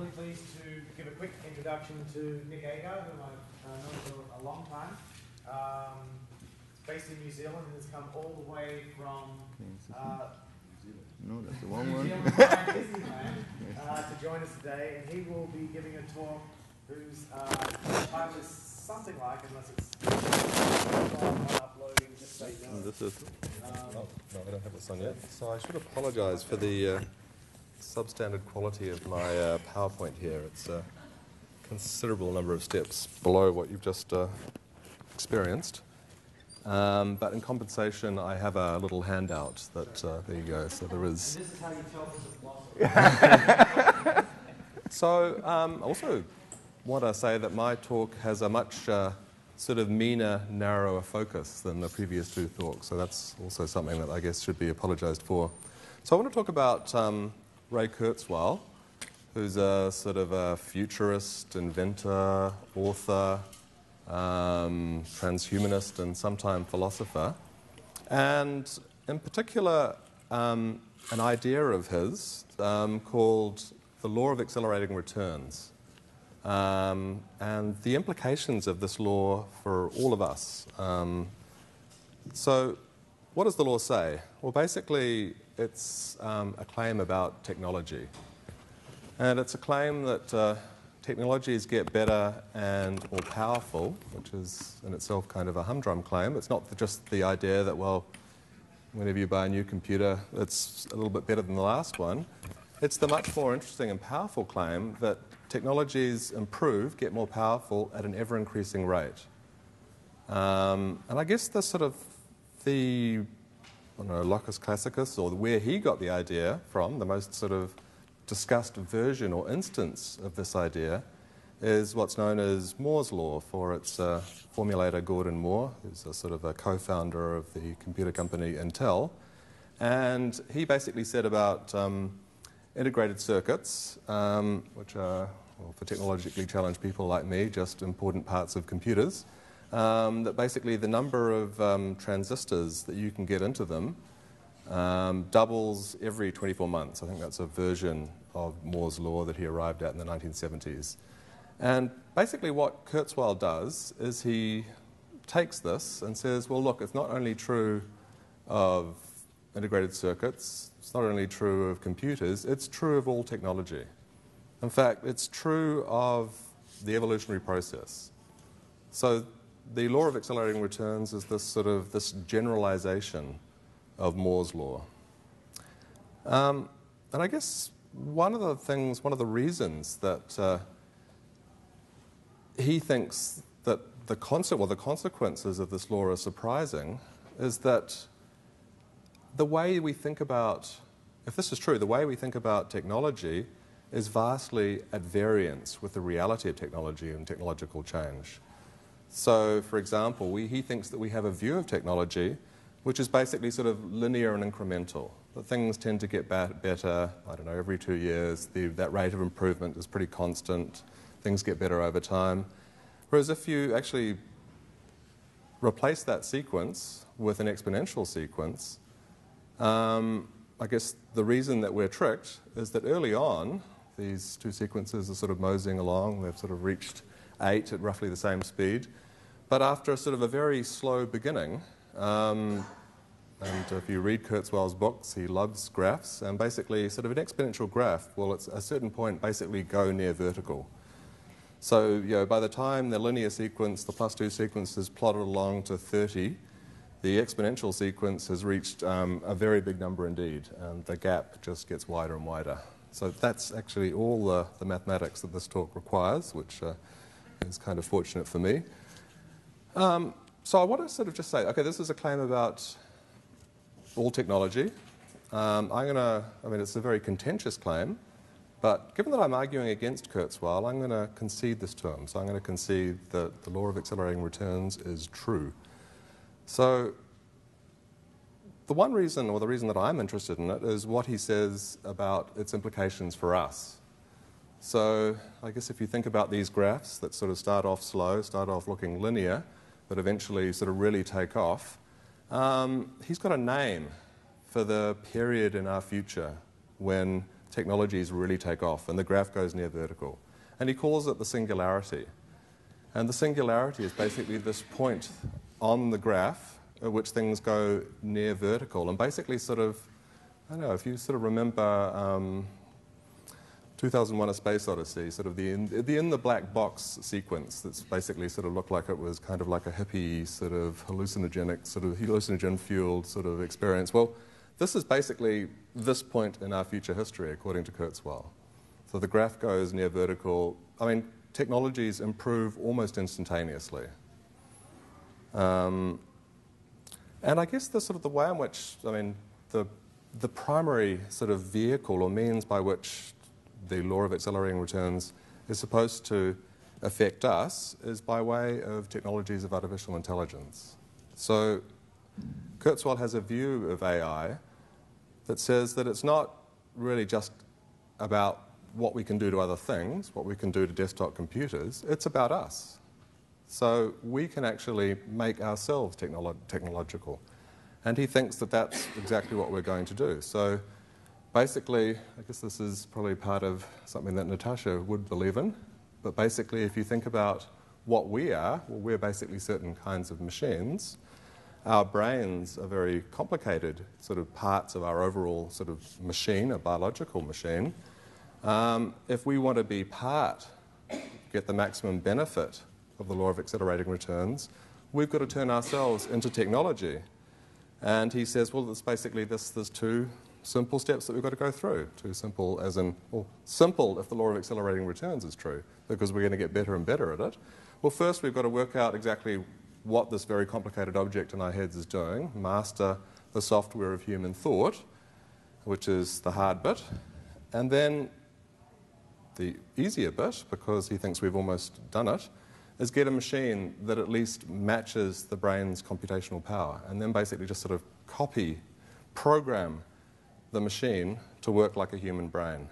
really pleased to give a quick introduction to Nick Agar, whom I've known for a long time. Based in New Zealand and has come all the way from no, that's the wrong one. New Zealand via Disneyland to join us today, and he will be giving a talk whose title is something like, unless it's not uploading, just so you know. This is. No, I don't have this on yet. So I should apologise for the substandard quality of my PowerPoint here. It's a considerable number of steps below what you've just experienced. But in compensation, I have a little handout that, there you go, so there is... And this is how you tell us a philosopher. So I also want to say that my talk has a much sort of meaner, narrower focus than the previous two talks, so that's also something that I guess should be apologised for. So I want to talk about Ray Kurzweil, who's a sort of a futurist, inventor, author, transhumanist and sometime philosopher, and in particular an idea of his called the law of accelerating returns, and the implications of this law for all of us. So what does the law say? Well, basically it's a claim about technology, and it's a claim that technologies get better and more powerful, which is in itself kind of a humdrum claim. It's not just the idea that, well, whenever you buy a new computer, it's a little bit better than the last one. It's the much more interesting and powerful claim that technologies improve, get more powerful at an ever-increasing rate. And I guess the sort of the, I don't know, locus classicus, or where he got the idea from, the most sort of discussed version or instance of this idea is what's known as Moore's law, for its formulator Gordon Moore, who's a sort of a co-founder of the computer company Intel. And he basically said about integrated circuits, which are, well, for technologically challenged people like me, just important parts of computers, that basically the number of transistors that you can get into them doubles every 24 months. I think that's a version of Moore's law that he arrived at in the 1970s. And basically what Kurzweil does is he takes this and says, well, look, it's not only true of integrated circuits, it's not only true of computers, it's true of all technology. In fact, it's true of the evolutionary process. So the law of accelerating returns is this sort of this generalization of Moore's law. And I guess one of the reasons that he thinks that the consequences of this law are surprising is that the way we think about, if this is true, the way we think about technology is vastly at variance with the reality of technology and technological change. So, for example, he thinks that we have a view of technology which is basically sort of linear and incremental. That things tend to get better, I don't know, every 2 years. That rate of improvement is pretty constant. Things get better over time. Whereas if you actually replace that sequence with an exponential sequence, I guess the reason that we're tricked is that early on, these two sequences are sort of moseying along. They've sort of reached 8 at roughly the same speed. But after a sort of a very slow beginning, and if you read Kurzweil's books, he loves graphs, and basically sort of an exponential graph will at a certain point basically go near vertical. So, you know, by the time the linear sequence, the +2 sequence, is plotted along to 30, the exponential sequence has reached a very big number indeed, and the gap just gets wider and wider. So that's actually all the mathematics that this talk requires, which is kind of fortunate for me. So I want to sort of just say, okay, this is a claim about all technology. It's a very contentious claim, but given that I'm arguing against Kurzweil, I'm going to concede this to him. So I'm going to concede that the law of accelerating returns is true. So the one reason, or the reason that I'm interested in it, is what he says about its implications for us. So I guess if you think about these graphs that sort of start off slow, start off looking linear, but eventually sort of really take off, he's got a name for the period in our future when technologies really take off and the graph goes near vertical. And he calls it the singularity. And the singularity is basically this point on the graph at which things go near vertical. And basically sort of, I don't know, if you sort of remember 2001: A Space Odyssey, sort of the in the black box sequence that's basically sort of looked like it was kind of like a hippie sort of hallucinogen fueled sort of experience. Well, this is basically this point in our future history, according to Kurzweil. So the graph goes near vertical. I mean, technologies improve almost instantaneously. And I guess the sort of the way in which, I mean, the primary sort of vehicle or means by which the law of accelerating returns is supposed to affect us is by way of technologies of artificial intelligence. So Kurzweil has a view of AI that says that it's not really just about what we can do to other things, what we can do to desktop computers, it's about us. So we can actually make ourselves technological. And he thinks that that's exactly what we're going to do. So basically, I guess this is probably part of something that Natasha would believe in, but basically if you think about what we are, well, we're basically certain kinds of machines. Our brains are very complicated sort of parts of our overall sort of machine, a biological machine. If we want to be get the maximum benefit of the law of accelerating returns, we've got to turn ourselves into technology. And he says, well, it's basically there's two simple steps that we've got to go through. Too simple as in, well, simple if the law of accelerating returns is true, because we're going to get better and better at it. Well, first we've got to work out exactly what this very complicated object in our heads is doing, master the software of human thought, which is the hard bit, and then the easier bit, because he thinks we've almost done it, is get a machine that at least matches the brain's computational power, and then basically just sort of program the machine to work like a human brain.